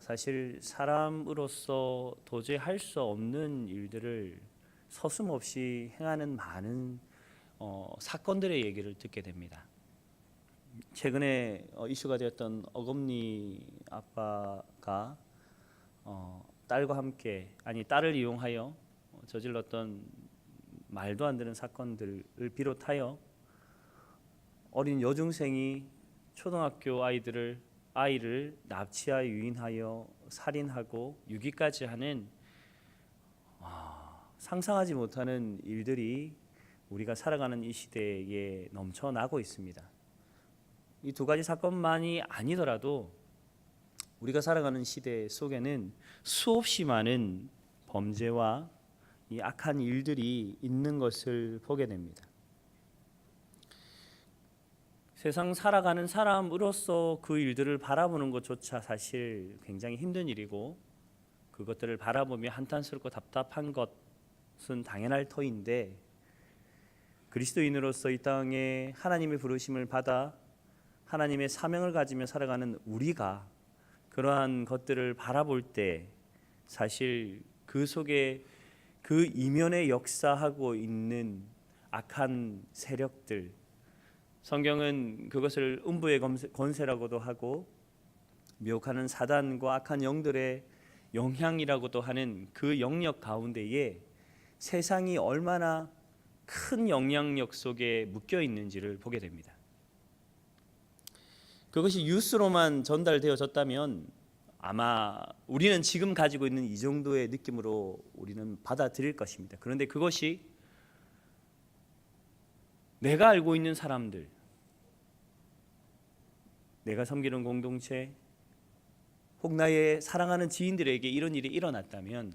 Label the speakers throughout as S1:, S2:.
S1: 사실 사람으로서 도저히 할 수 없는 일들을 서슴없이 행하는 많은 사건들의 얘기를 듣게 됩니다. 최근에 이슈가 되었던 어금니 아빠가 딸과 함께 딸을 이용하여 저질렀던 말도 안 되는 사건들을 비롯하여 어린 여중생이 초등학교 아이를 납치하여 유인하여 살인하고 유기까지 하는 상상하지 못하는 일들이 우리가 살아가는 이 시대에 넘쳐나고 있습니다. 이 두 가지 사건만이 아니더라도 우리가 살아가는 시대 속에는 수없이 많은 범죄와 이 악한 일들이 있는 것을 보게 됩니다. 세상 살아가는 사람으로서 그 일들을 바라보는 것조차 사실 굉장히 힘든 일이고, 그것들을 바라보며 한탄스럽고 답답한 것은 당연할 터인데, 그리스도인으로서 이 땅에 하나님의 부르심을 받아 하나님의 사명을 가지며 살아가는 우리가 그러한 것들을 바라볼 때 사실 그 속에 그 이면에 역사하고 있는 악한 세력들, 성경은 그것을 음부의 권세라고도 하고 미혹하는 사단과 악한 영들의 영향이라고도 하는 그 영역 가운데에 세상이 얼마나 큰 영향력 속에 묶여 있는지를 보게 됩니다. 그것이 뉴스로만 전달되어졌다면 아마 우리는 지금 가지고 있는 이 정도의 느낌으로 우리는 받아들일 것입니다. 그런데 그것이 내가 알고 있는 사람들, 내가 섬기는 공동체, 혹 나의 사랑하는 지인들에게 이런 일이 일어났다면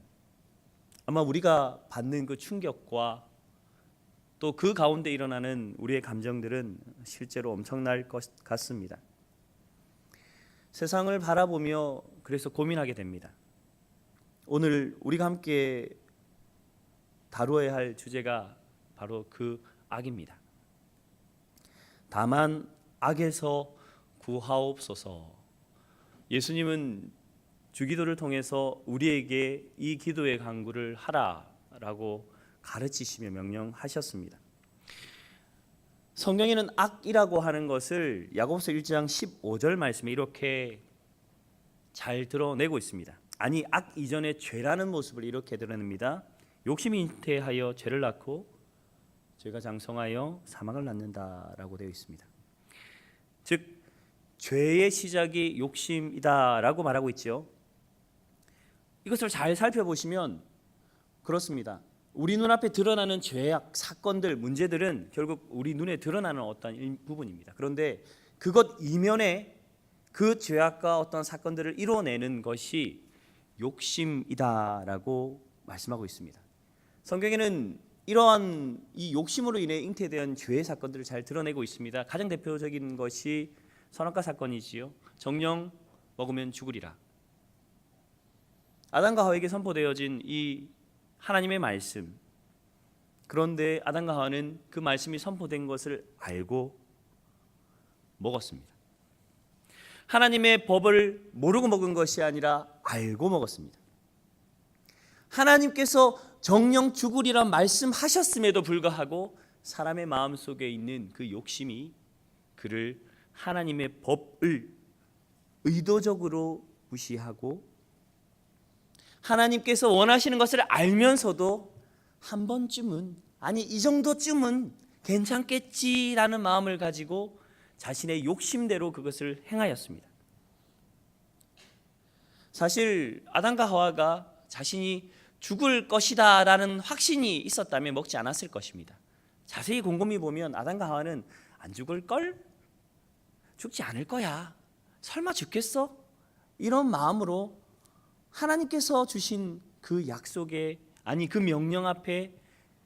S1: 아마 우리가 받는 그 충격과 또 그 가운데 일어나는 우리의 감정들은 실제로 엄청날 것 같습니다. 세상을 바라보며 그래서 고민하게 됩니다. 오늘 우리가 함께 다루어야 할 주제가 바로 그 악입니다. 다만 악에서 구하옵소서. 예수님은 주기도를 통해서 우리에게 이 기도의 간구를 하라라고 가르치시며 명령하셨습니다. 성경에는 악이라고 하는 것을 야고보서 1장 15절 말씀에 이렇게 잘 드러내고 있습니다. 아니, 악 이전의 죄라는 모습을 이렇게 드러냅니다. 욕심이 잉태하여 죄를 낳고 죄가 장성하여 사망을 낳는다라고 되어 있습니다. 즉 죄의 시작이 욕심이다라고 말하고 있죠. 이것을 잘 살펴보시면 그렇습니다. 우리 눈앞에 드러나는 죄악 사건들, 문제들은 결국 우리 눈에 드러나는 어떤 부분입니다. 그런데 그것 이면에 그 죄악과 어떤 사건들을 이뤄내는 것이 욕심이다라고 말씀하고 있습니다. 성경에는 이러한 이 욕심으로 인해 잉태된 죄의 사건들을 잘 드러내고 있습니다. 가장 대표적인 것이 선악과 사건이지요. 정령 먹으면 죽으리라. 아담과 하와에게 선포되어진 이 하나님의 말씀, 그런데 아담과 하와는 그 말씀이 선포된 것을 알고 먹었습니다. 하나님의 법을 모르고 먹은 것이 아니라 알고 먹었습니다. 하나님께서 정령 죽으리라 말씀하셨음에도 불구하고 사람의 마음속에 있는 그 욕심이 그를 하나님의 법을 의도적으로 무시하고 하나님께서 원하시는 것을 알면서도 한 번쯤은, 아니 이 정도쯤은 괜찮겠지라는 마음을 가지고 자신의 욕심대로 그것을 행하였습니다. 사실 아담과 하와가 자신이 죽을 것이다 라는 확신이 있었다면 먹지 않았을 것입니다. 자세히 곰곰이 보면 아담과 하와는 안 죽을걸? 죽지 않을 거야. 설마 죽겠어? 이런 마음으로 하나님께서 주신 그 약속에, 아니 그 명령 앞에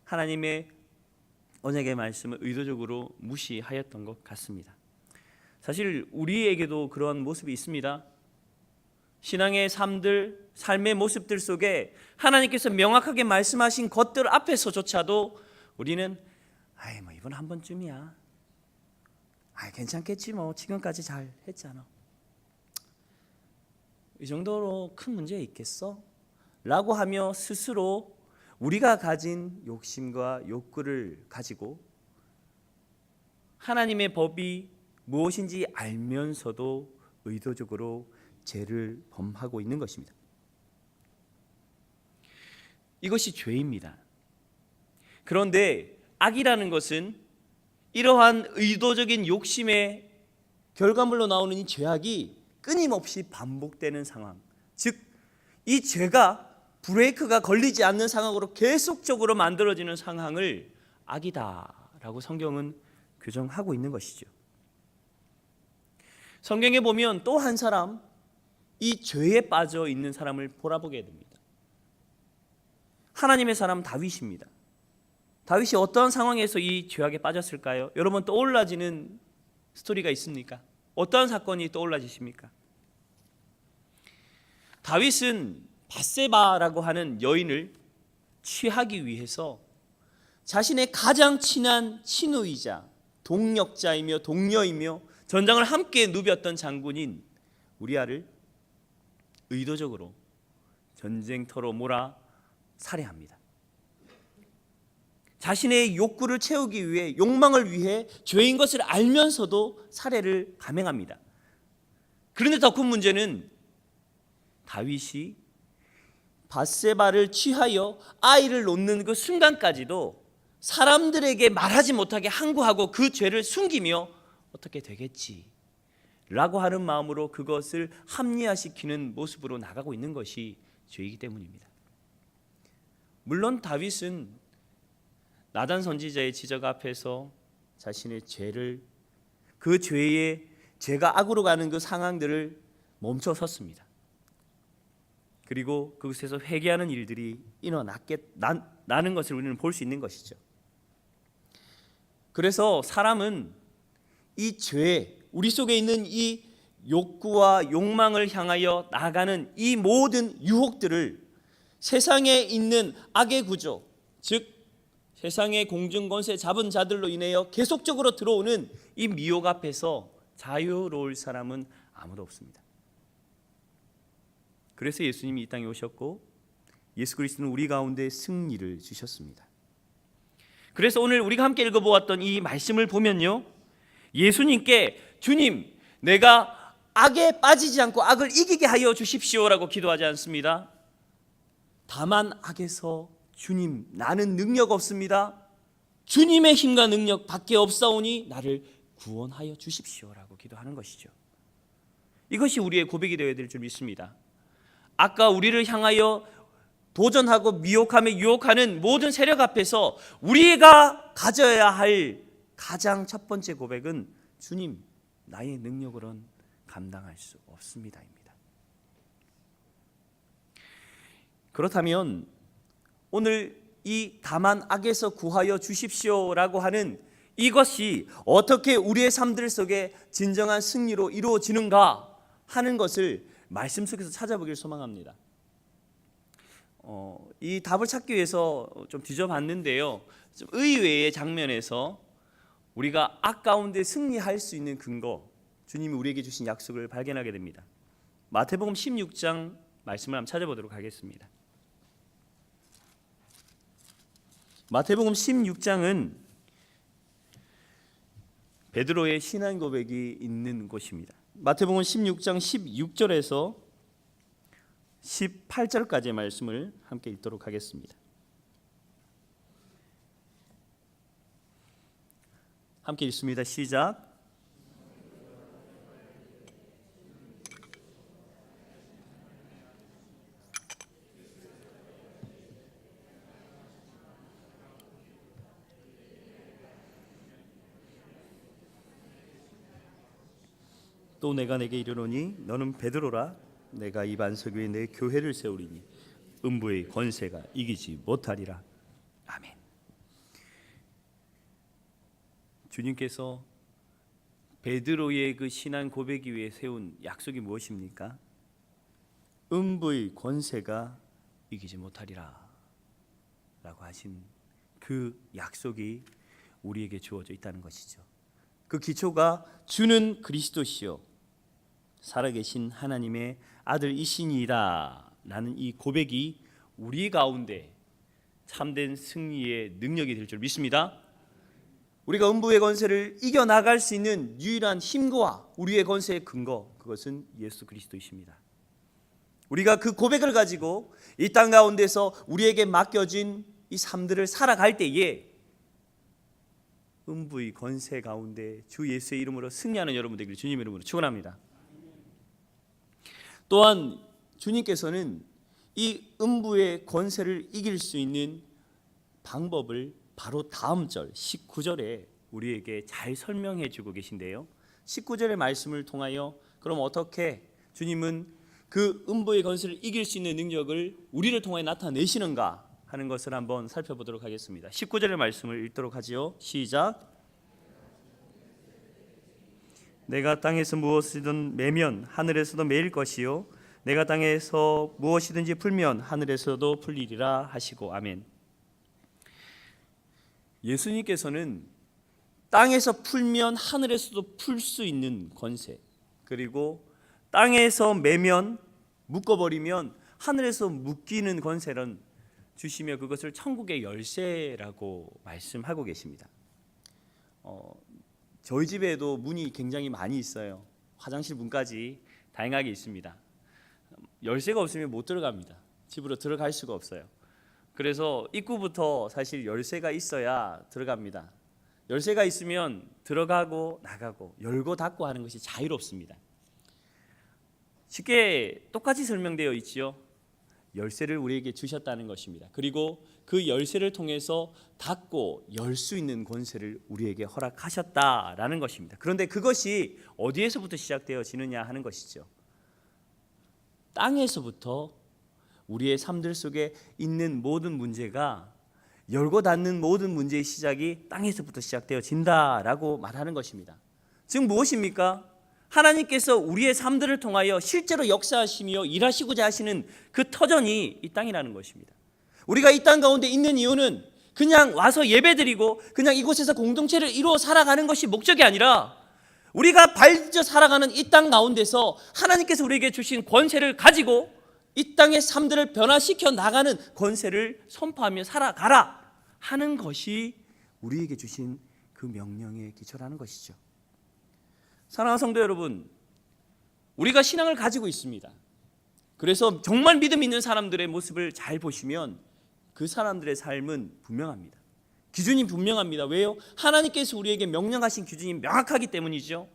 S1: 하나님의 언약의 말씀을 의도적으로 무시하였던 것 같습니다. 사실 우리에게도 그런 모습이 있습니다. 신앙의 삶의 모습들 속에 하나님께서 명확하게 말씀하신 것들 앞에서조차도 우리는 뭐 이번 한 번쯤이야. 괜찮겠지 뭐 지금까지 잘 했잖아. 이 정도로 큰 문제 있겠어? 라고 하며 스스로 우리가 가진 욕심과 욕구를 가지고 하나님의 법이 무엇인지 알면서도 의도적으로 죄를 범하고 있는 것입니다. 이것이 죄입니다. 그런데 악이라는 것은 이러한 의도적인 욕심의 결과물로 나오는 이 죄악이 끊임없이 반복되는 상황, 즉 이 죄가 브레이크가 걸리지 않는 상황으로 계속적으로 만들어지는 상황을 악이다라고 성경은 규정하고 있는 것이죠. 성경에 보면 또 한 사람, 이 죄에 빠져 있는 사람을 돌아보게 됩니다. 하나님의 사람 다윗입니다. 다윗이 어떤 상황에서 이 죄악에 빠졌을까요? 여러분 떠올라지는 스토리가 있습니까? 어떤 사건이 떠올라지십니까? 다윗은 밧세바라고 하는 여인을 취하기 위해서 자신의 가장 친한 친우이자 동력자이며 동료이며 전장을 함께 누볐던 장군인 우리아를 의도적으로 전쟁터로 몰아 살해합니다. 자신의 욕구를 채우기 위해, 욕망을 위해 죄인 것을 알면서도 살해를 감행합니다. 그런데 더 큰 문제는 다윗이 밧세바를 취하여 아이를 놓는 그 순간까지도 사람들에게 말하지 못하게 항구하고 그 죄를 숨기며 어떻게 되겠지 라고 하는 마음으로 그것을 합리화시키는 모습으로 나가고 있는 것이 죄이기 때문입니다. 물론 다윗은 나단 선지자의 지적 앞에서 자신의 죄를, 그 죄의 죄가 악으로 가는 그 상황들을 멈춰 섰습니다. 그리고 그곳에서 회개하는 일들이 일어나는 것을 우리는 볼 수 있는 것이죠. 그래서 사람은 이 죄, 우리 속에 있는 이 욕구와 욕망을 향하여 나아가는 이 모든 유혹들을 세상에 있는 악의 구조, 즉 세상의 공중권세 잡은 자들로 인하여 계속적으로 들어오는 이 미혹 앞에서 자유로울 사람은 아무도 없습니다. 그래서 예수님이 이 땅에 오셨고 예수 그리스도는 우리 가운데 승리를 주셨습니다. 그래서 오늘 우리가 함께 읽어보았던 이 말씀을 보면요, 예수님께 주님, 내가 악에 빠지지 않고 악을 이기게 하여 주십시오라고 기도하지 않습니다. 다만 악에서 주님, 나는 능력 없습니다. 주님의 힘과 능력 밖에 없사오니 나를 구원하여 주십시오라고 기도하는 것이죠. 이것이 우리의 고백이 되어야 될 줄 믿습니다. 아까 우리를 향하여 도전하고 미혹하며 유혹하는 모든 세력 앞에서 우리가 가져야 할 가장 첫 번째 고백은 주님, 나의 능력으로는 감당할 수 없습니다입니다. 그렇다면 오늘 이 다만 악에서 구하여 주십시오라고 하는 이것이 어떻게 우리의 삶들 속에 진정한 승리로 이루어지는가 하는 것을 말씀 속에서 찾아보길 소망합니다. 이 답을 찾기 위해서 좀 뒤져봤는데요, 좀 의외의 장면에서 우리가 악 가운데 승리할 수 있는 근거, 주님이 우리에게 주신 약속을 발견하게 됩니다. 마태복음 16장 말씀을 한번 찾아보도록 하겠습니다. 마태복음 16장은 베드로의 신앙 고백이 있는 곳입니다. 마태복음 16장 16절에서 18절까지의 말씀을 함께 읽도록 하겠습니다. 함께 읽습니다. 시작. 또 내가 내게 이르노니 너는 베드로라, 내가 이 반석 위에 내 교회를 세우리니 음부의 권세가 이기지 못하리라. 아멘. 주님께서 베드로의 그 신앙 고백이 위해 세운 약속이 무엇입니까? 음부의 권세가 이기지 못하리라 라고 하신 그 약속이 우리에게 주어져 있다는 것이죠. 그 기초가 주는 그리스도시요 살아계신 하나님의 아들이시니라 라는 이 고백이 우리 가운데 참된 승리의 능력이 될 줄 믿습니다. 우리가 음부의 권세를 이겨나갈 수 있는 유일한 힘과 우리의 권세의 근거, 그것은 예수 그리스도이십니다. 우리가 그 고백을 가지고 이 땅 가운데서 우리에게 맡겨진 이 삶들을 살아갈 때에 음부의 권세 가운데 주 예수의 이름으로 승리하는 여러분 되기를 주님의 이름으로 축원합니다. 또한 주님께서는 이 음부의 권세를 이길 수 있는 방법을 바로 다음 절 19절에 우리에게 잘 설명해 주고 계신데요. 19절의 말씀을 통하여 그럼 어떻게 주님은 그 음부의 권세를 이길 수 있는 능력을 우리를 통해 나타내시는가 하는 것을 한번 살펴보도록 하겠습니다. 19절의 말씀을 읽도록 하지요. 시작. 내가 땅에서 무엇이든 매면 하늘에서도 매일 것이요 내가 땅에서 무엇이든지 풀면 하늘에서도 풀리리라 하시고 아멘. 예수님께서는 땅에서 풀면 하늘에서도 풀 수 있는 권세, 그리고 땅에서 매면 묶어버리면 하늘에서 묶이는 권세를 주시며 그것을 천국의 열쇠라고 말씀하고 계십니다. 저희 집에도 문이 굉장히 많이 있어요. 화장실 문까지 다양하게 있습니다. 열쇠가 없으면 못 들어갑니다. 집으로 들어갈 수가 없어요. 그래서 입구부터 사실 열쇠가 있어야 들어갑니다. 열쇠가 있으면 들어가고 나가고 열고 닫고 하는 것이 자유롭습니다. 쉽게 똑같이 설명되어 있지요. 열쇠를 우리에게 주셨다는 것입니다. 그리고 그 열쇠를 통해서 닫고 열 수 있는 권세를 우리에게 허락하셨다라는 것입니다. 그런데 그것이 어디에서부터 시작되어지느냐 하는 것이죠. 땅에서부터 우리의 삶들 속에 있는 모든 문제가 열고 닫는 모든 문제의 시작이 땅에서부터 시작되어진다라고 말하는 것입니다. 즉 무엇입니까? 하나님께서 우리의 삶들을 통하여 실제로 역사하시며 일하시고자 하시는 그 터전이 이 땅이라는 것입니다. 우리가 이 땅 가운데 있는 이유는 그냥 와서 예배드리고 그냥 이곳에서 공동체를 이루어 살아가는 것이 목적이 아니라 우리가 발디뎌 살아가는 이 땅 가운데서 하나님께서 우리에게 주신 권세를 가지고 이 땅의 삶들을 변화시켜 나가는 권세를 선포하며 살아가라 하는 것이 우리에게 주신 그 명령의 기초라는 것이죠. 사랑하는 성도 여러분, 우리가 신앙을 가지고 있습니다. 그래서 정말 믿음 있는 사람들의 모습을 잘 보시면 그 사람들의 삶은 분명합니다. 기준이 분명합니다. 왜요? 하나님께서 우리에게 명령하신 기준이 명확하기 때문이죠.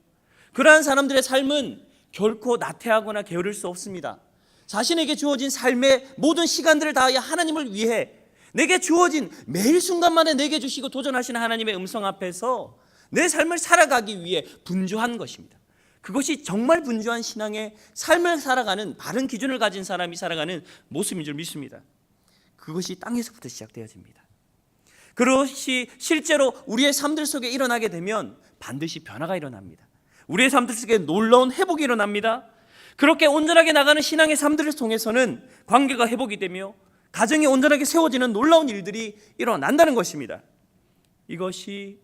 S1: 그러한 사람들의 삶은 결코 나태하거나 게으를 수 없습니다. 자신에게 주어진 삶의 모든 시간들을 다하여 하나님을 위해 내게 주어진 매일 순간만에 내게 주시고 도전하시는 하나님의 음성 앞에서 내 삶을 살아가기 위해 분주한 것입니다. 그것이 정말 분주한 신앙의 삶을 살아가는 바른 기준을 가진 사람이 살아가는 모습인 줄 믿습니다. 그것이 땅에서부터 시작되어집니다. 그것이 실제로 우리의 삶들 속에 일어나게 되면 반드시 변화가 일어납니다. 우리의 삶들 속에 놀라운 회복이 일어납니다. 그렇게 온전하게 나가는 신앙의 삶들을 통해서는 관계가 회복이 되며 가정이 온전하게 세워지는 놀라운 일들이 일어난다는 것입니다. 이것이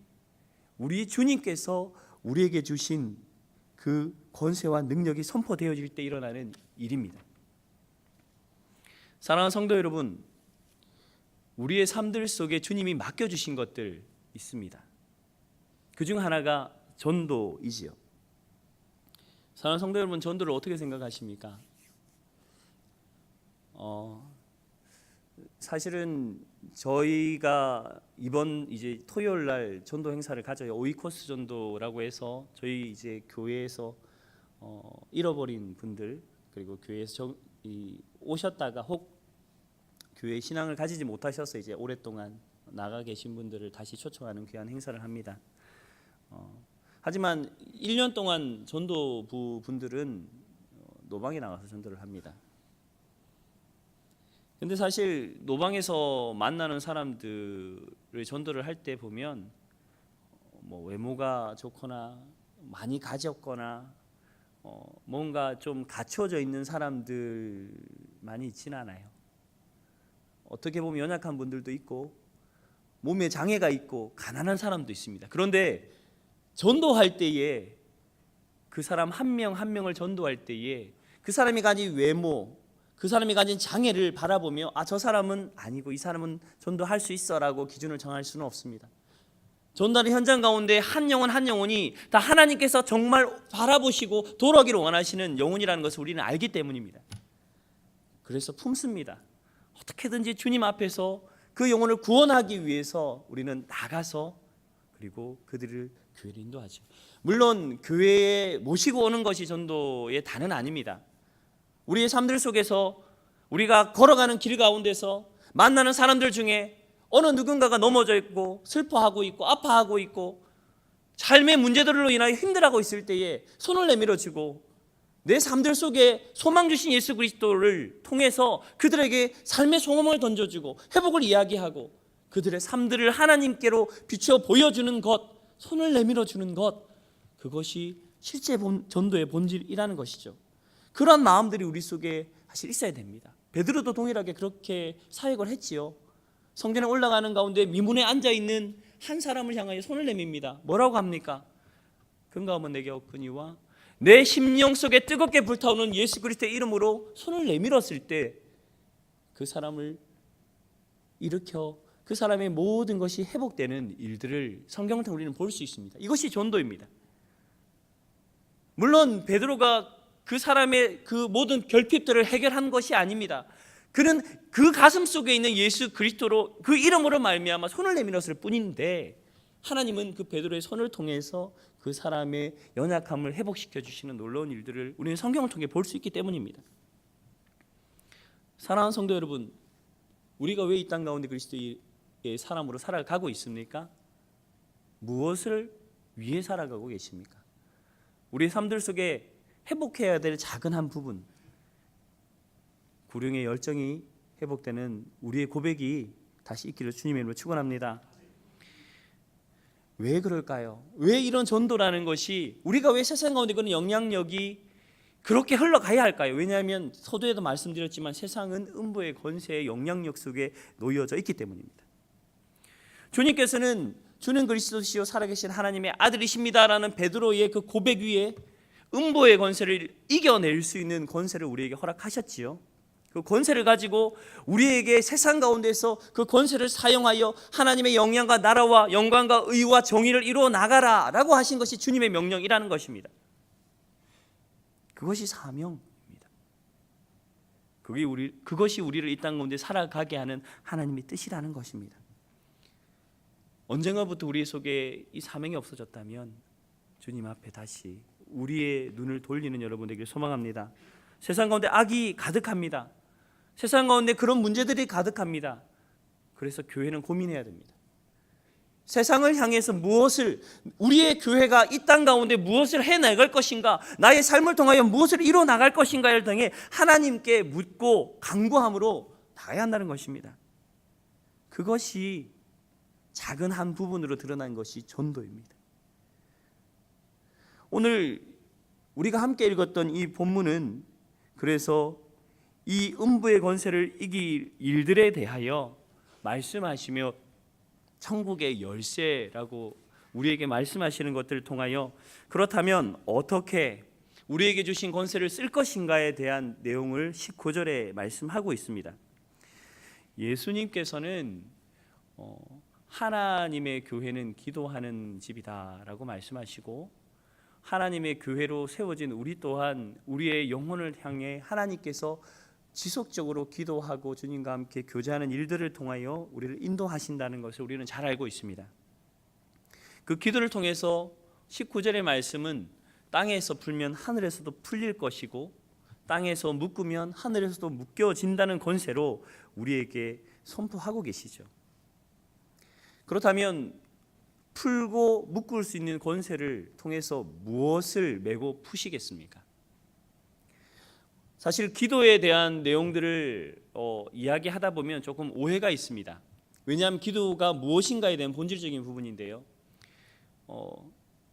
S1: 우리 주님께서 우리에게 주신 그 권세와 능력이 선포되어질 때 일어나는 일입니다. 사랑하는 성도 여러분, 우리의 삶들 속에 주님이 맡겨주신 것들 있습니다. 그중 하나가 전도이지요. 사랑하는 성도 여러분, 전도를 어떻게 생각하십니까? 사실은 저희가 이번 이제 토요일 날 전도 행사를 가져요. 오이코스 전도라고 해서 저희 이제 교회에서 잃어버린 분들, 그리고 교회에서 오셨다가 혹 교회 신앙을 가지지 못하셔서 이제 오랫동안 나가 계신 분들을 다시 초청하는 귀한 행사를 합니다. 하지만 1년 동안 전도부 분들은 노방에 나가서 전도를 합니다. 근데 사실 노방에서 만나는 사람들을 전도를 할 때 보면 뭐 외모가 좋거나 많이 가졌거나 뭔가 좀 갖춰져 있는 사람들만이 있지는 않아요. 어떻게 보면 연약한 분들도 있고 몸에 장애가 있고 가난한 사람도 있습니다. 그런데 전도할 때에 그 사람 한 명 한 명을 전도할 때에 그 사람이 가진 외모, 그 사람이 가진 장애를 바라보며 저 사람은 아니고 이 사람은 전도할 수 있어라고 기준을 정할 수는 없습니다. 전도하는 현장 가운데 한 영혼 한 영혼이 다 하나님께서 정말 바라보시고 돌아오기를 원하시는 영혼이라는 것을 우리는 알기 때문입니다. 그래서 품습니다. 어떻게든지 주님 앞에서 그 영혼을 구원하기 위해서 우리는 나가서 그리고 그들을 교회로 인도하죠. 물론 교회에 모시고 오는 것이 전도의 다는 아닙니다. 우리의 삶들 속에서 우리가 걸어가는 길 가운데서 만나는 사람들 중에 어느 누군가가 넘어져 있고 슬퍼하고 있고 아파하고 있고 삶의 문제들로 인하여 힘들어하고 있을 때에 손을 내밀어주고 내 삶들 속에 소망 주신 예수 그리스도를 통해서 그들에게 삶의 소망을 던져주고 회복을 이야기하고 그들의 삶들을 하나님께로 비추어 보여주는 것, 손을 내밀어주는 것, 그것이 실제 전도의 본질이라는 것이죠. 그런 마음들이 우리 속에 사실 있어야 됩니다. 베드로도 동일하게 그렇게 사역을 했지요. 성전에 올라가는 가운데 미문에 앉아있는 한 사람을 향하여 손을 내밉니다. 뭐라고 합니까? 근가하면 내게 없거니와 내 심령 속에 뜨겁게 불타오는 예수 그리스도의 이름으로 손을 내밀었을 때 그 사람을 일으켜 그 사람의 모든 것이 회복되는 일들을 성경을 통해 우리는 볼 수 있습니다. 이것이 전도입니다. 물론 베드로가 그 사람의 그 모든 결핍들을 해결한 것이 아닙니다. 그는 그 가슴 속에 있는 예수 그리스도로 그 이름으로 말미암아 손을 내밀었을 뿐인데 하나님은 그 베드로의 손을 통해서 그 사람의 연약함을 회복시켜 주시는 놀라운 일들을 우리는 성경을 통해 볼 수 있기 때문입니다. 사랑하는 성도 여러분, 우리가 왜 이 땅 가운데 그리스도의 사람으로 살아가고 있습니까? 무엇을 위해 살아가고 계십니까? 우리의 삶들 속에 회복해야 될 작은 한 부분, 구령의 열정이 회복되는 우리의 고백이 다시 있기를 주님의 이름으로 축원합니다. 왜 그럴까요? 왜 이런 전도라는 것이 우리가 왜 세상 가운데 그런 영향력이 그렇게 흘러가야 할까요? 왜냐하면 서두에도 말씀드렸지만 세상은 음부의 권세의 영향력 속에 놓여져 있기 때문입니다. 주님께서는 주는 그리스도시요 살아계신 하나님의 아들이십니다라는 베드로의 그 고백 위에 음부의 권세를 이겨낼 수 있는 권세를 우리에게 허락하셨지요. 그 권세를 가지고 우리에게 세상 가운데서 그 권세를 사용하여 하나님의 영향과 나라와 영광과 의와 정의를 이루어 나가라 라고 하신 것이 주님의 명령이라는 것입니다. 그것이 사명입니다. 그것이 우리를 이 땅 가운데 살아가게 하는 하나님의 뜻이라는 것입니다. 언젠가부터 우리 속에 이 사명이 없어졌다면 주님 앞에 다시 우리의 눈을 돌리는 여러분 되기를 소망합니다. 세상 가운데 악이 가득합니다. 세상 가운데 그런 문제들이 가득합니다. 그래서 교회는 고민해야 됩니다. 세상을 향해서 무엇을, 우리의 교회가 이 땅 가운데 무엇을 해나갈 것인가, 나의 삶을 통하여 무엇을 이뤄나갈 것인가를 통해 하나님께 묻고 간구함으로 나가야 한다는 것입니다. 그것이 작은 한 부분으로 드러난 것이 전도입니다. 오늘 우리가 함께 읽었던 이 본문은 그래서 이 음부의 권세를 이길 일들에 대하여 말씀하시며 천국의 열쇠라고 우리에게 말씀하시는 것들을 통하여 그렇다면 어떻게 우리에게 주신 권세를 쓸 것인가에 대한 내용을 19절에 말씀하고 있습니다. 예수님께서는 하나님의 교회는 기도하는 집이다라고 말씀하시고 하나님의 교회로 세워진 우리 또한 우리의 영혼을 향해 하나님께서 지속적으로 기도하고 주님과 함께 교제하는 일들을 통하여 우리를 인도하신다는 것을 우리는 잘 알고 있습니다. 그 기도를 통해서 19절의 말씀은 땅에서 풀면 하늘에서도 풀릴 것이고 땅에서 묶으면 하늘에서도 묶여진다는 권세로 우리에게 선포하고 계시죠. 그렇다면 풀고 묶을 수 있는 권세를 통해서 무엇을 메고 푸시겠습니까? 사실 기도에 대한 내용들을 이야기하다 보면 조금 오해가 있습니다. 왜냐하면 기도가 무엇인가에 대한 본질적인 부분인데요.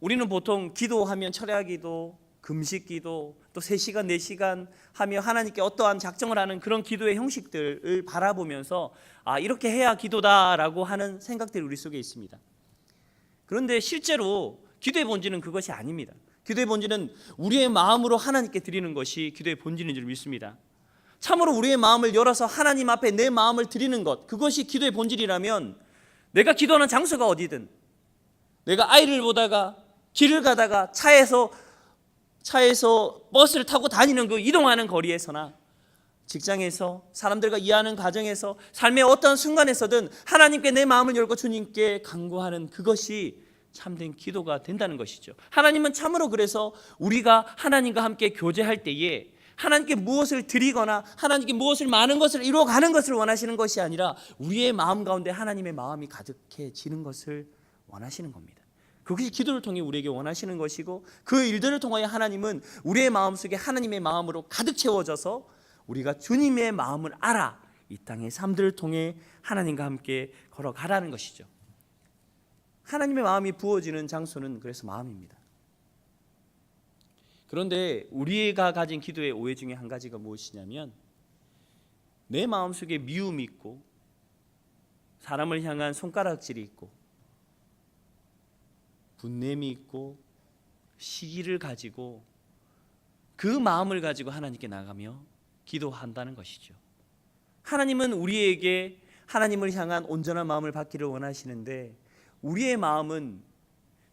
S1: 우리는 보통 기도하면 철야기도, 금식기도, 또 3시간, 4시간 하며 하나님께 어떠한 작정을 하는 그런 기도의 형식들을 바라보면서 이렇게 해야 기도다라고 하는 생각들이 우리 속에 있습니다. 그런데 실제로 기도의 본질은 그것이 아닙니다. 기도의 본질은 우리의 마음으로 하나님께 드리는 것이 기도의 본질인 줄 믿습니다. 참으로 우리의 마음을 열어서 하나님 앞에 내 마음을 드리는 것, 그것이 기도의 본질이라면 내가 기도하는 장소가 어디든, 내가 아이를 보다가 길을 가다가 차에서 버스를 타고 다니는 그 이동하는 거리에서나 직장에서 사람들과 이해하는 가정에서 삶의 어떤 순간에서든 하나님께 내 마음을 열고 주님께 간구하는 그것이 참된 기도가 된다는 것이죠. 하나님은 참으로 그래서 우리가 하나님과 함께 교제할 때에 하나님께 무엇을 드리거나 하나님께 무엇을 많은 것을 이루어가는 것을 원하시는 것이 아니라 우리의 마음 가운데 하나님의 마음이 가득해지는 것을 원하시는 겁니다. 그것이 기도를 통해 우리에게 원하시는 것이고, 그 일들을 통하여 하나님은 우리의 마음속에 하나님의 마음으로 가득 채워져서 우리가 주님의 마음을 알아 이 땅의 삶들을 통해 하나님과 함께 걸어가라는 것이죠. 하나님의 마음이 부어지는 장소는 그래서 마음입니다. 그런데 우리가 가진 기도의 오해 중에 한 가지가 무엇이냐면, 내 마음속에 미움이 있고 사람을 향한 손가락질이 있고 분냄이 있고 시기를 가지고 그 마음을 가지고 하나님께 나가며 기도한다는 것이죠. 하나님은 우리에게 하나님을 향한 온전한 마음을 받기를 원하시는데, 우리의 마음은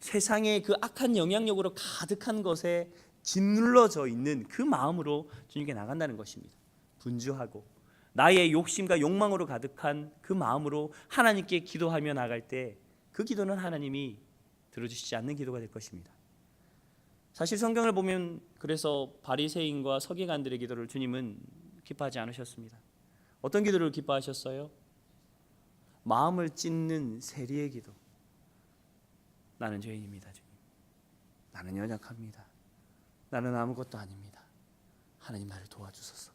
S1: 세상의 그 악한 영향력으로 가득한 것에 짓눌러져 있는 그 마음으로 주님께 나간다는 것입니다. 분주하고 나의 욕심과 욕망으로 가득한 그 마음으로 하나님께 기도하며 나갈 때 그 기도는 하나님이 들어주시지 않는 기도가 될 것입니다. 사실 성경을 보면 그래서 바리새인과 서기관들의 기도를 주님은 기뻐하지 않으셨습니다. 어떤 기도를 기뻐하셨어요? 마음을 찢는 세리의 기도. 나는 죄인입니다, 주님. 나는 연약합니다. 나는 아무것도 아닙니다. 하나님 나를 도와주소서.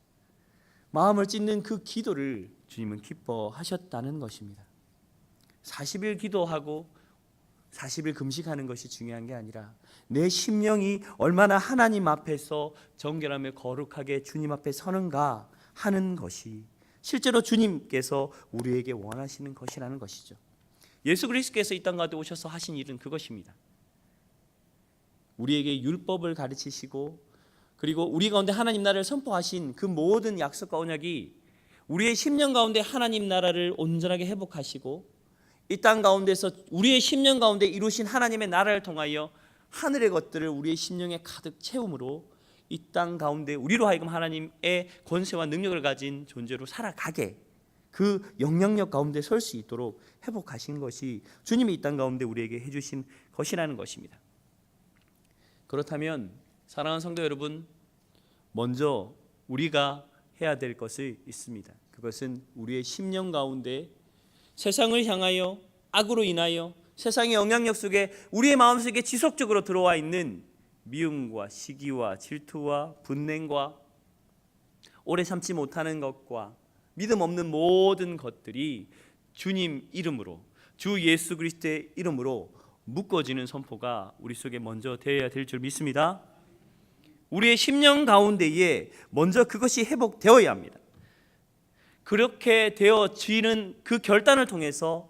S1: 마음을 찢는 그 기도를 주님은 기뻐하셨다는 것입니다. 40일 기도하고 40일 금식하는 것이 중요한 게 아니라 내 심령이 얼마나 하나님 앞에서 정결하며 거룩하게 주님 앞에 서는가 하는 것이 실제로 주님께서 우리에게 원하시는 것이라는 것이죠. 예수 그리스도께서 이 땅 가운데 오셔서 하신 일은 그것입니다. 우리에게 율법을 가르치시고, 그리고 우리 가운데 하나님 나라를 선포하신 그 모든 약속과 언약이 우리의 심령 가운데 하나님 나라를 온전하게 회복하시고, 이 땅 가운데서 우리의 심령 가운데 이루신 하나님의 나라를 통하여 하늘의 것들을 우리의 심령에 가득 채움으로 이 땅 가운데 우리로 하여금 하나님의 권세와 능력을 가진 존재로 살아가게, 그 영향력 가운데 설 수 있도록 회복하신 것이 주님이 이 땅 가운데 우리에게 해주신 것이라는 것입니다. 그렇다면 사랑하는 성도 여러분, 먼저 우리가 해야 될 것이 있습니다. 그것은 우리의 심령 가운데 세상을 향하여 악으로 인하여 세상의 영향력 속에 우리의 마음속에 지속적으로 들어와 있는 미움과 시기와 질투와 분냉과 오래 참지 못하는 것과 믿음 없는 모든 것들이 주님 이름으로, 주 예수 그리스도의 이름으로 묶어지는 선포가 우리 속에 먼저 되어야 될 줄 믿습니다. 우리의 심령 가운데에 먼저 그것이 회복되어야 합니다. 그렇게 되어지는 그 결단을 통해서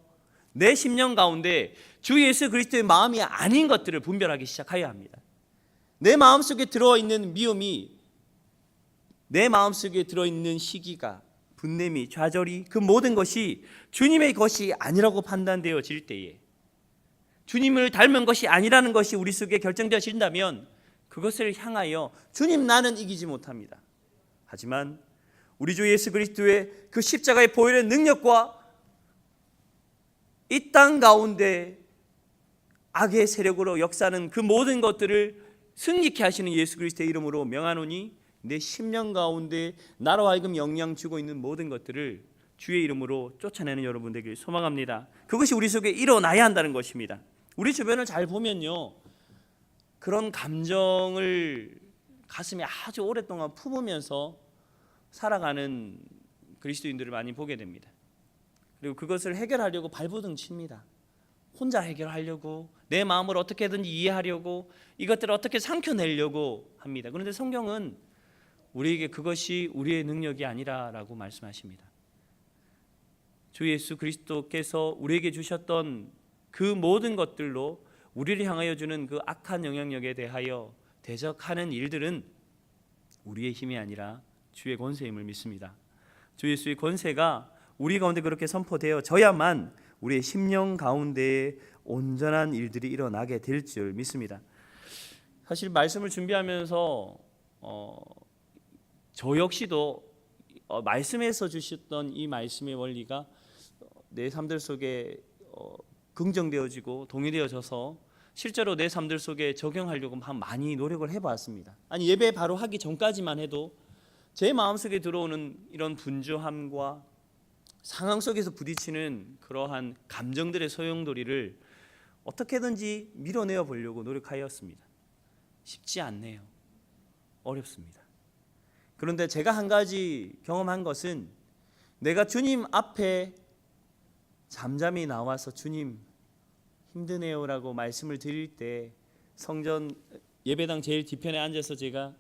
S1: 내 심령 가운데 주 예수 그리스도의 마음이 아닌 것들을 분별하기 시작해야 합니다. 내 마음속에 들어있는 미움이, 내 마음속에 들어있는 시기가, 분냄이, 좌절이, 그 모든 것이 주님의 것이 아니라고 판단되어질 때에, 주님을 닮은 것이 아니라는 것이 우리 속에 결정되어진다면 그것을 향하여 주님 나는 이기지 못합니다. 하지만 우리 주 예수 그리스도의 그 십자가의 보혈의 능력과 이 땅 가운데 악의 세력으로 역사하는 그 모든 것들을 승리케 하시는 예수 그리스도의 이름으로 명하노니 내 심령 가운데 나로 하여금 영향 주고 있는 모든 것들을 주의 이름으로 쫓아내는 여러분 되길 소망합니다. 그것이 우리 속에 일어나야 한다는 것입니다. 우리 주변을 잘 보면요, 그런 감정을 가슴에 아주 오랫동안 품으면서 살아가는 그리스도인들을 많이 보게 됩니다. 그리고 그것을 해결하려고 발버둥 칩니다. 혼자 해결하려고, 내 마음을 어떻게든지 이해하려고, 이것들을 어떻게 삼켜내려고 합니다. 그런데 성경은 우리에게 그것이 우리의 능력이 아니라라고 말씀하십니다. 주 예수 그리스도께서 우리에게 주셨던 그 모든 것들로 우리를 향하여 주는 그 악한 영향력에 대하여 대적하는 일들은 우리의 힘이 아니라 주의 권세임을 믿습니다. 주 예수의 권세가 우리 가운데 그렇게 선포되어져야만 우리의 심령 가운데에 온전한 일들이 일어나게 될 줄 믿습니다. 사실 말씀을 준비하면서 저 역시도 말씀에서 주셨던 이 말씀의 원리가 내 삶들 속에 긍정되어지고 동의되어져서 실제로 내 삶들 속에 적용하려고 많이 노력을 해봤습니다. 아니 예배 바로 하기 전까지만 해도 제 마음속에 들어오는 이런 분주함과 상황 속에서 부딪히는 그러한 감정들의 소용돌이를 어떻게든지 밀어내어 보려고 노력하였습니다. 쉽지 않네요. 어렵습니다. 그런데 제가 한 가지 경험한 것은 내가 주님 앞에 잠잠히 나와서 주님 힘드네요라고 말씀을 드릴 때 성전 예배당 제일 뒤편에 앉아서 제가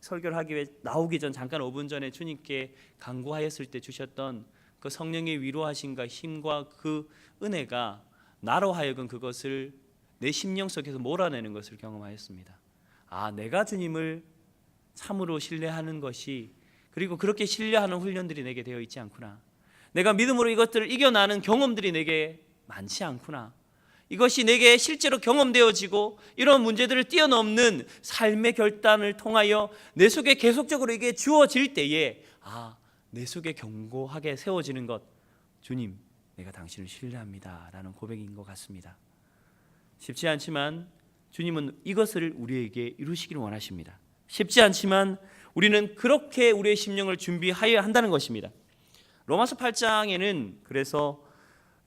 S1: 설교를 하기 위해 나오기 전 잠깐 5분 전에 주님께 간구하였을 때 주셨던 그 성령의 위로하심과 힘과 그 은혜가 나로 하여금 그것을 내 심령 속에서 몰아내는 것을 경험하였습니다. 아, 내가 주님을 참으로 신뢰하는 것이 그리고 그렇게 신뢰하는 훈련들이 내게 되어 있지 않구나. 내가 믿음으로 이것들을 이겨나는 경험들이 내게 많지 않구나. 이것이 내게 실제로 경험되어지고 이런 문제들을 뛰어넘는 삶의 결단을 통하여 내 속에 계속적으로 이게 주어질 때에 내 속에 견고하게 세워지는 것, 주님 내가 당신을 신뢰합니다 라는 고백인 것 같습니다. 쉽지 않지만 주님은 이것을 우리에게 이루시기를 원하십니다. 쉽지 않지만 우리는 그렇게 우리의 심령을 준비하여야 한다는 것입니다. 로마서 8장에는 그래서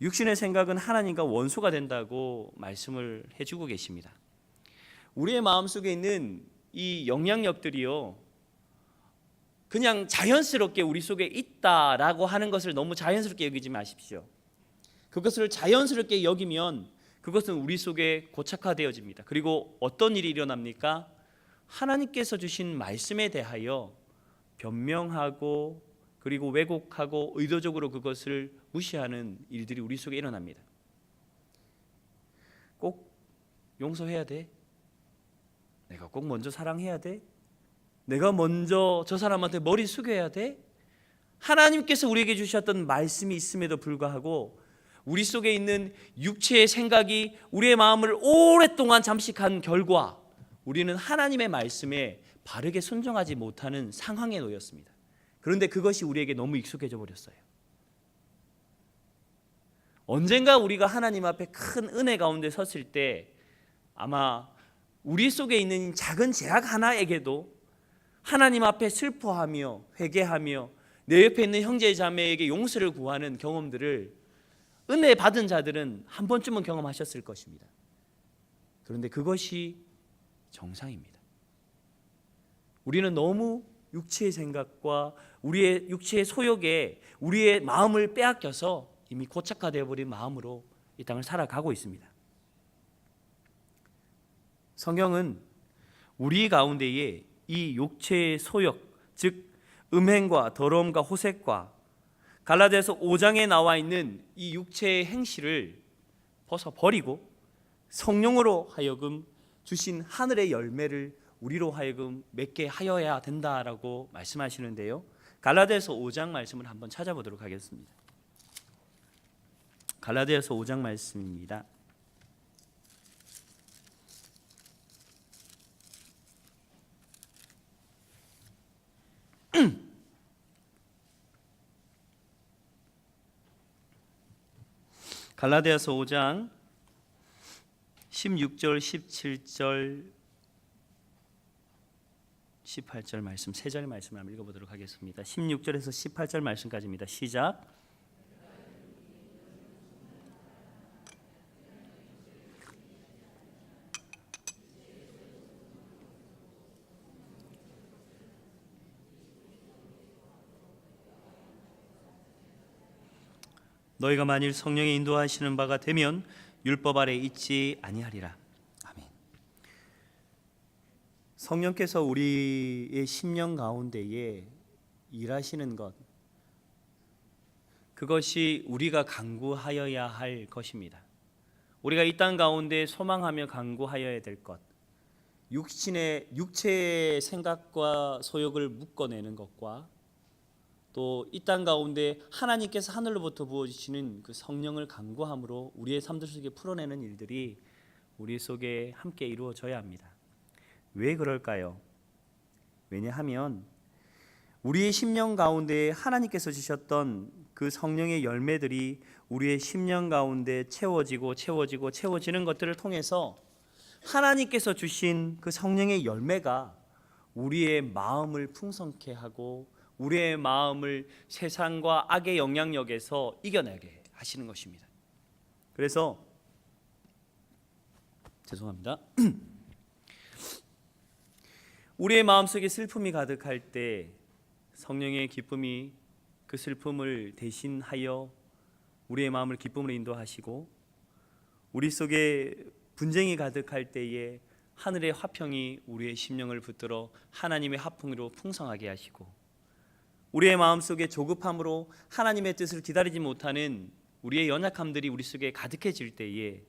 S1: 육신의 생각은 하나님과 원수가 된다고 말씀을 해주고 계십니다. 우리의 마음속에 있는 이 영향력들이요, 그냥 자연스럽게 우리 속에 있다라고 하는 것을 너무 자연스럽게 여기지 마십시오. 그것을 자연스럽게 여기면 그것은 우리 속에 고착화되어집니다. 그리고 어떤 일이 일어납니까? 하나님께서 주신 말씀에 대하여 변명하고 그리고 왜곡하고 의도적으로 그것을 무시하는 일들이 우리 속에 일어납니다. 꼭 용서해야 돼? 내가 꼭 먼저 사랑해야 돼? 내가 먼저 저 사람한테 머리 숙여야 돼? 하나님께서 우리에게 주셨던 말씀이 있음에도 불구하고 우리 속에 있는 육체의 생각이 우리의 마음을 오랫동안 잠식한 결과 우리는 하나님의 말씀에 바르게 순종하지 못하는 상황에 놓였습니다. 그런데 그것이 우리에게 너무 익숙해져 버렸어요. 언젠가 우리가 하나님 앞에 큰 은혜 가운데 섰을 때 아마 우리 속에 있는 작은 제약 하나에게도 하나님 앞에 슬퍼하며 회개하며 내 옆에 있는 형제 자매에게 용서를 구하는 경험들을 은혜 받은 자들은 한 번쯤은 경험하셨을 것입니다. 그런데 그것이 정상입니다. 우리는 너무 육체의 생각과 우리의 육체의 소욕에 우리의 마음을 빼앗겨서 이미 고착화되어 버린 마음으로 이 땅을 살아가고 있습니다. 성경은 우리 가운데에 이 육체의 소욕, 즉 음행과 더러움과 호색과 갈라디아서 5장에 나와 있는 이 육체의 행실을 벗어버리고 성령으로 하여금 주신 하늘의 열매를 우리로 하여금 맺게 하여야 된다라고 말씀하시는데요. 갈라디아서 5장 말씀을 한번 찾아보도록 하겠습니다. 갈라디아서 5장 말씀입니다. 갈라디아서 5장 16절, 17절, 18절 말씀, 세 절 말씀을 한번 읽어보도록 하겠습니다. 16절에서 18절 말씀까지입니다. 시작. 너희가 만일 성령의 인도하시는 바가 되면 율법 아래 있지 아니하리라. 아멘. 성령께서 우리의 심령 가운데에 일하시는 것, 그것이 우리가 간구하여야 할 것입니다. 우리가 이 땅 가운데 소망하며 간구하여야 될 것, 육체의 생각과 소욕을 묶어내는 것과 또 이 땅 가운데 하나님께서 하늘로부터 부어주시는 그 성령을 간구함으로 우리의 삶들 속에 풀어내는 일들이 우리 속에 함께 이루어져야 합니다. 왜 그럴까요? 왜냐하면 우리의 심령 가운데 하나님께서 주셨던 그 성령의 열매들이 우리의 심령 가운데 채워지는 것들을 통해서 하나님께서 주신 그 성령의 열매가 우리의 마음을 풍성케 하고 우리의 마음을 세상과 악의 영향력에서 이겨내게 하시는 것입니다. 그래서 죄송합니다. 우리의 마음속에 슬픔이 가득할 때 성령의 기쁨이 그 슬픔을 대신하여 우리의 마음을 기쁨으로 인도하시고, 우리 속에 분쟁이 가득할 때에 하늘의 화평이 우리의 심령을 붙들어 하나님의 화평으로 풍성하게 하시고, 우리의 마음속에 조급함으로 하나님의 뜻을 기다리지 못하는 우리의 연약함들이 우리 속에 가득해질 때에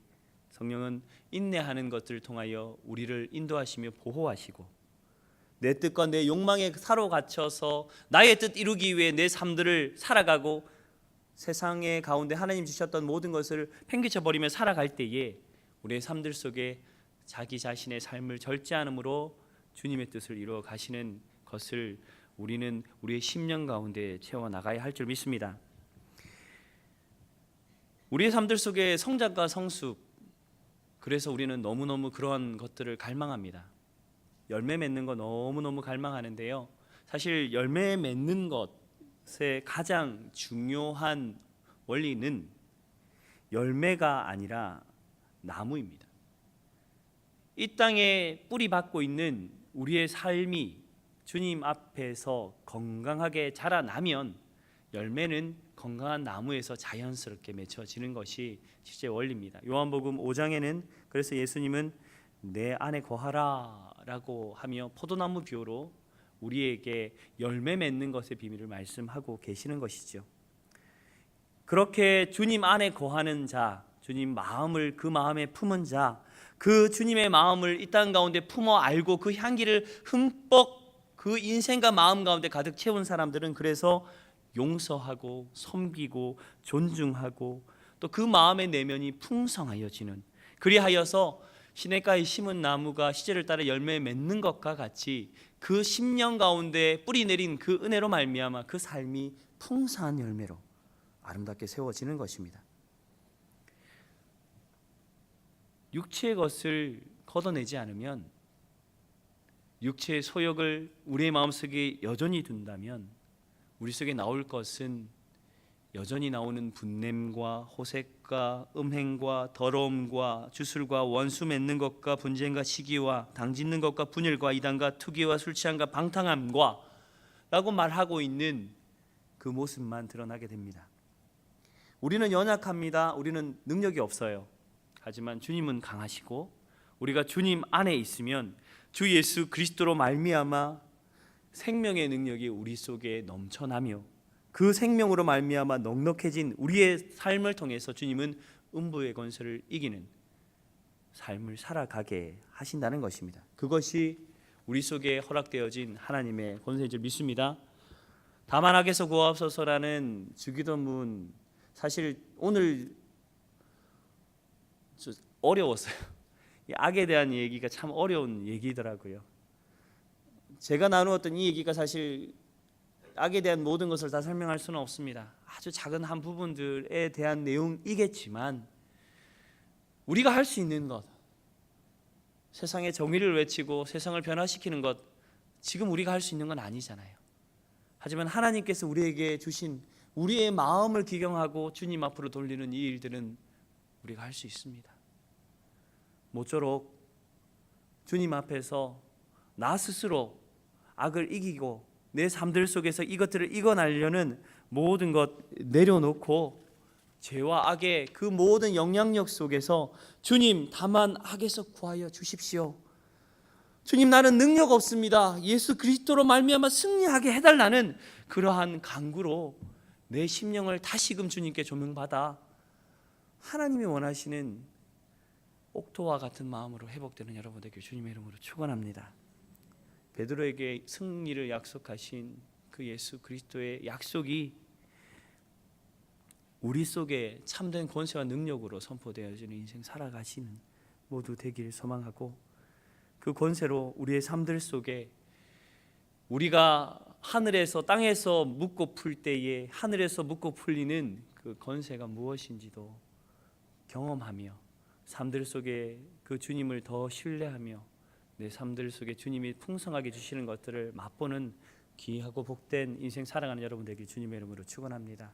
S1: 성령은 인내하는 것들을 통하여 우리를 인도하시며 보호하시고, 내 뜻과 내 욕망에 사로갇혀서 나의 뜻 이루기 위해 내 삶들을 살아가고 세상의 가운데 하나님 주셨던 모든 것을 팽개쳐 버리며 살아갈 때에 우리의 삶들 속에 자기 자신의 삶을 절제함으로 주님의 뜻을 이루어 가시는 것을 우리는 우리의 심령 가운데 채워 나가야 할 줄 믿습니다. 우리의 삶들 속에 성장과 성숙, 그래서 우리는 너무너무 그러한 것들을 갈망합니다. 열매 맺는 거 너무너무 갈망하는데요, 사실 열매 맺는 것의 가장 중요한 원리는 열매가 아니라 나무입니다. 이 땅에 뿌리 박고 있는 우리의 삶이 주님 앞에서 건강하게 자라나면 열매는 건강한 나무에서 자연스럽게 맺혀지는 것이 실제 원리입니다. 요한복음 5장에는 그래서 예수님은 내 안에 거하라 라고 하며 포도나무 비유로 우리에게 열매 맺는 것의 비밀을 말씀하고 계시는 것이죠. 그렇게 주님 안에 거하는 자, 주님 마음을 그 마음에 품은 자, 그 주님의 마음을 이 땅 가운데 품어 알고 그 향기를 흠뻑 그 인생과 마음 가운데 가득 채운 사람들은 그래서 용서하고 섬기고 존중하고 또 그 마음의 내면이 풍성하여지는, 그리하여서 시냇가에 심은 나무가 시절을 따라 열매 맺는 것과 같이 그 심령 가운데 뿌리 내린 그 은혜로 말미암아 그 삶이 풍성한 열매로 아름답게 세워지는 것입니다. 육체의 것을 걷어내지 않으면, 육체의 소욕을 우리의 마음속에 여전히 둔다면 우리 속에 나올 것은 여전히 나오는 분냄과 호색과 음행과 더러움과 주술과 원수 맺는 것과 분쟁과 시기와 당짓는 것과 분열과 이단과 투기와 술 취함과 방탕함과 라고 말하고 있는 그 모습만 드러나게 됩니다. 우리는 연약합니다. 우리는 능력이 없어요. 하지만 주님은 강하시고 우리가 주님 안에 있으면 주 예수 그리스도로 말미암아 생명의 능력이 우리 속에 넘쳐나며 그 생명으로 말미암아 넉넉해진 우리의 삶을 통해서 주님은 음부의 권세를 이기는 삶을 살아가게 하신다는 것입니다. 그것이 우리 속에 허락되어진 하나님의 권세인 줄 믿습니다. 다만 악에서 구하옵소서라는 주기도문, 사실 오늘 어려웠어요. 이 악에 대한 얘기가 참 어려운 얘기더라고요. 제가 나누었던 이 얘기가 사실 악에 대한 모든 것을 다 설명할 수는 없습니다. 아주 작은 한 부분들에 대한 내용이겠지만 우리가 할 수 있는 것, 세상의 정의를 외치고 세상을 변화시키는 것, 지금 우리가 할 수 있는 건 아니잖아요. 하지만 하나님께서 우리에게 주신 우리의 마음을 기경하고 주님 앞으로 돌리는 이 일들은 우리가 할 수 있습니다. 모쪼록 주님 앞에서 나 스스로 악을 이기고 내 삶들 속에서 이것들을 이겨내려는 모든 것 내려놓고 죄와 악의 그 모든 영향력 속에서 주님, 다만 악에서 구하여 주십시오. 주님, 나는 능력 없습니다. 예수 그리스도로 말미암아 승리하게 해달라는 그러한 간구로 내 심령을 다시금 주님께 조명받아 하나님이 원하시는 옥토와 같은 마음으로 회복되는 여러분 되길 주님의 이름으로 축원합니다. 베드로에게 승리를 약속하신 그 예수 그리스도의 약속이 우리 속에 참된 권세와 능력으로 선포되어지는 인생 살아가시는 모두 되기를 소망하고, 그 권세로 우리의 삶들 속에 우리가 하늘에서 땅에서 묻고 풀 때에 하늘에서 묻고 풀리는 그 권세가 무엇인지도 경험하며 삶들 속에 그 주님을 더 신뢰하며 내 삶들 속에 주님이 풍성하게 주시는 것들을 맛보는 귀하고 복된 인생 살아가는 여러분 되길 주님의 이름으로 축원합니다.